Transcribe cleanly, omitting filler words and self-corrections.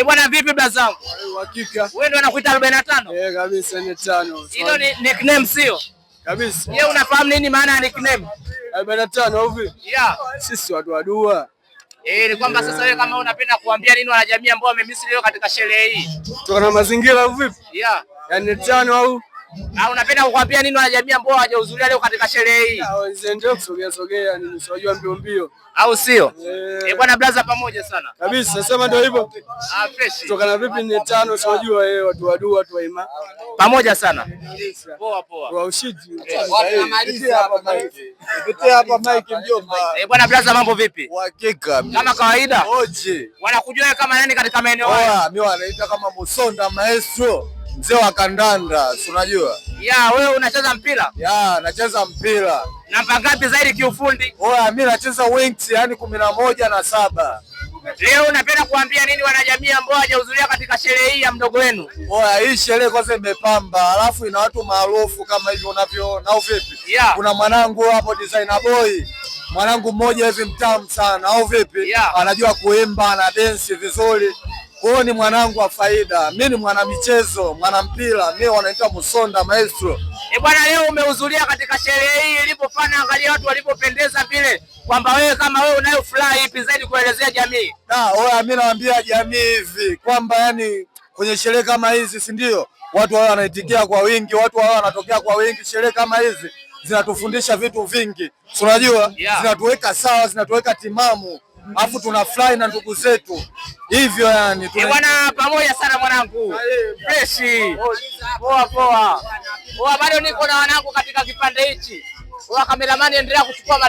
Bwana vipi brother? Uhakika. Wewe ndio unakuita 45? Kabisa ni 5. Hilo ni nickname sio? Kabisa. Wewe unafahamu nini maana ya nickname? 45 au vipi? Yeah. Sisi watu wa dua. Ni kwamba sasa wewe kama unapenda kuambia nini wanajamii ambao wamemiss leo katika sherehe hii? Kutokana na mazingira au vipi? Yeah. Yaani 5 au unapenda kuambia nini wanajamii ambao hawajahudhuria leo katika sherehe hii? Wenzao kusogea ni msojua mbio au sio? Bwana brother pamoja sana. Kabisa, sema ndio hivyo. Fresh. Kutokana vipi ni 5 usijua watu wa dua, watu wa imani. Pamoja sana. Poa. Kwa ushindi. Tunamaliza hapa Mike. Nipitie hapa Mike mjomba. Bwana brother mambo vipi? Uhakika. Kama kawaida. Oje. Wanakujua kama nani katika maeneo haya? Mimi wanaita kama Musonda Maestro. Mzee wa kandanda, si unajua? Wewe unacheza mpira? Nacheza mpira. Namba ngapi zaidi kiufundi? Mimi nacheza wings, yani 11 na 7. Leo unapenda kuambia nini wanajamii ambao hawajahudhuria katika sherehe hii ya mdogo wenu? Hii sherehe kwanza imepamba, alafu ina watu maarufu kama hivi unavyoona au vipi? Kuna mwanangu hapo designer boy. Mwanangu mmoja hivi mtamu sana au vipi? Anajua kuimba, ana dance vizuri. Kwa ni mwanangu wa faida. Mimi ni mwana michezo, mwana mpira. Mimi wanaita Musonda Maestro. Bwana leo umehudhuria katika sherehe hii ilipofana, angalia watu walipopendeza vile, kwamba wewe kama wewe unayo furaha ipi zaidi kuelezea jamii? Mimi nawaambia jamii hivi kwamba yani kwenye sherehe kama hizi si ndio? Watu wao wanaitikia kwa wingi, watu wao wanatokea kwa wingi. Sherehe kama hizi zinatufundisha vitu vingi. Unajua? Zinatuweka sawa, zinatuweka timamu. Alafu tunafurahi na ndugu zetu. Hivyo yani bwana pamoja sana mwanangu. Fresh. Poa. Bado niko na wanangu katika kipande hichi. Kameramani endelea kuchukua